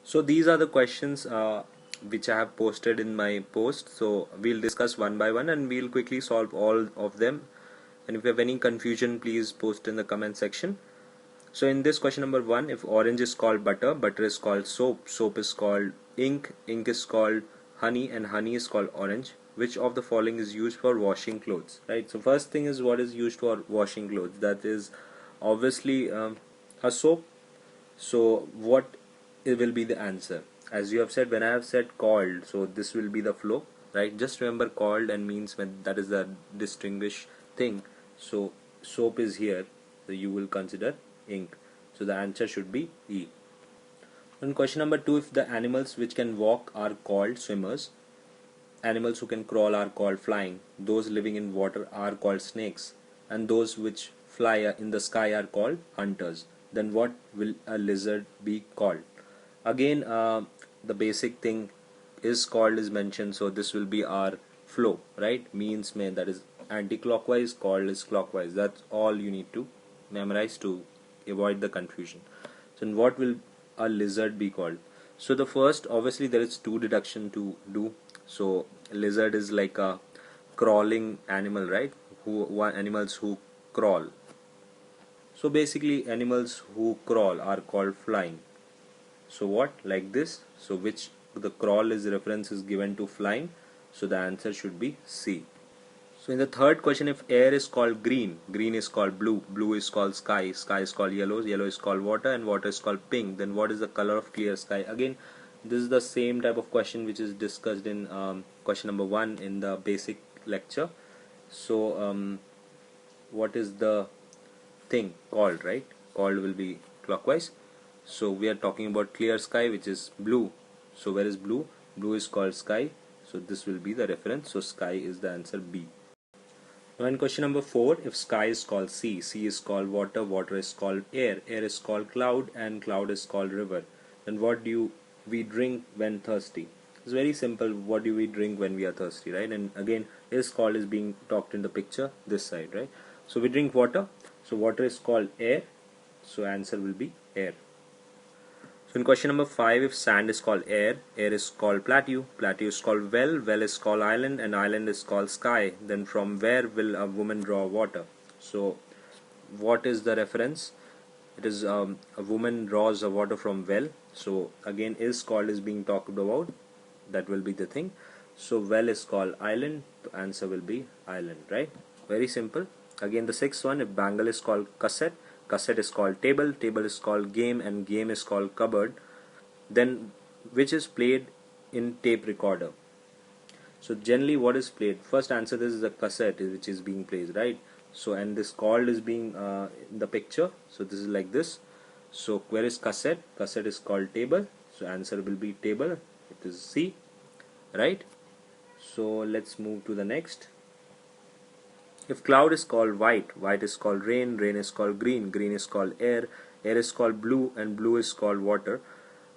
So these are the questions which I have posted in my post. So we'll discuss one by one and we'll quickly solve all of them. And if you have any confusion, please post in the comment section. So in this question number 1, if orange is called butter, butter is called soap, soap is called ink, ink is called honey, and honey is called orange, which of the following is used for washing clothes, right? So first thing is, what is used for washing clothes? That is obviously a soap. So what it will be the answer? As you have said, when I have said called, so this will be the flow, right? Just remember called and means, when that is the distinguished thing. So soap is here, so you will consider ink. So the answer should be E. And question number 2, if the animals which can walk are called swimmers, animals who can crawl are called flying, those living in water are called snakes, and those which fly in the sky are called hunters, then what will a lizard be called? Again, the basic thing is called is mentioned, so this will be our flow, right? Means may, that is anti-clockwise, called is clockwise. That's all you need to memorize to avoid the confusion. So what will a lizard be called? So the first, obviously there is two deduction to do. So lizard is like a crawling animal, right? Who animals who crawl. So basically animals who crawl are called flying. So what, like this? So which the crawl is reference is given to flying, so the answer should be C. So in the third question, if air is called green, green is called blue, blue is called sky, sky is called yellow, yellow is called water, and water is called pink, then what is the color of clear sky? Again, this is the same type of question which is discussed in question number 1 in the basic lecture. So what is the thing called, right? Called will be clockwise. So we are talking about clear sky, which is blue. So where is blue? Blue is called sky, so this will be the reference. So sky is the answer, B. Now in question number 4, if sky is called sea, sea is called water, water is called air, air is called cloud, and cloud is called river, then what do we drink when thirsty? It's very simple. What do we drink when we are thirsty, right? And again, is called is being talked in the picture this side, right? So we drink water. So water is called air, so answer will be air. So in question number 5, if sand is called air, air is called plateau, plateau is called well, well is called island, and island is called sky, then from where will a woman draw water? So what is the reference? It is a woman draws a water from well. So again, is called is being talked about, that will be the thing. So well is called island, the answer will be island, right? Very simple. Again, the sixth one, if bangle is called cassette, cassette is called table, table is called game, and game is called cupboard, then which is played in tape recorder? So generally what is played? First answer, this is a cassette which is being played, right? So and this called is being in the picture, so this is like this. So where is cassette? Cassette is called table, so answer will be table, it is C, right? So let's move to the next. If cloud is called white, white is called rain, rain is called green, green is called air, air is called blue, and blue is called water,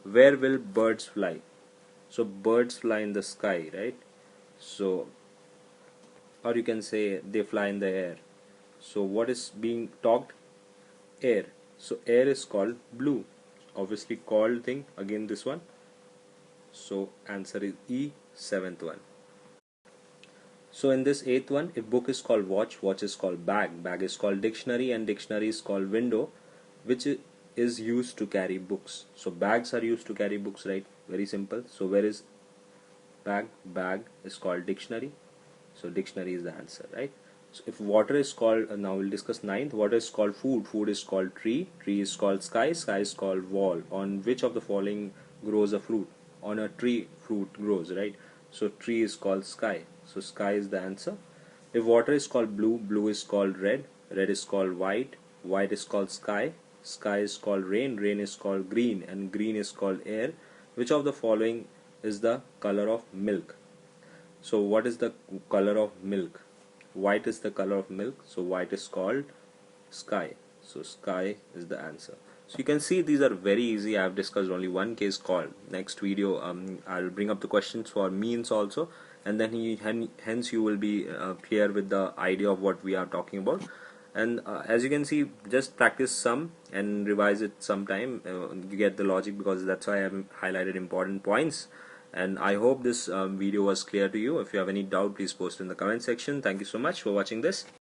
where will birds fly? So birds fly in the sky, right? So, or you can say they fly in the air. So what is being talked? Air. So air is called blue, obviously called thing, again this one. So answer is E, seventh one. So in this eighth one, if book is called watch, watch is called bag, bag is called dictionary, and dictionary is called window, which is used to carry books. So bags are used to carry books, right? Very simple. So where is bag? Bag is called dictionary, so dictionary is the answer, right? So if water is called, now we'll discuss ninth, water is called food, food is called tree, tree is called sky, sky is called wall. On which of the following grows a fruit? On a tree fruit grows, right? So tree is called sky, so sky is the answer. If water is called blue, blue is called red, red is called white, white is called sky, sky is called rain, rain is called green, and green is called air, which of the following is the color of milk? So what is the color of milk? White is the color of milk, so white is called sky, so sky is the answer. So you can see these are very easy. I have discussed only one case called. Next video I'll bring up the questions for means also, and then hence you will be clear with the idea of what we are talking about. And as you can see, just practice some and revise it sometime. You get the logic, because that's why I have highlighted important points. And I hope this video was clear to you. If you have any doubt, please post in the comment section. Thank you so much for watching this.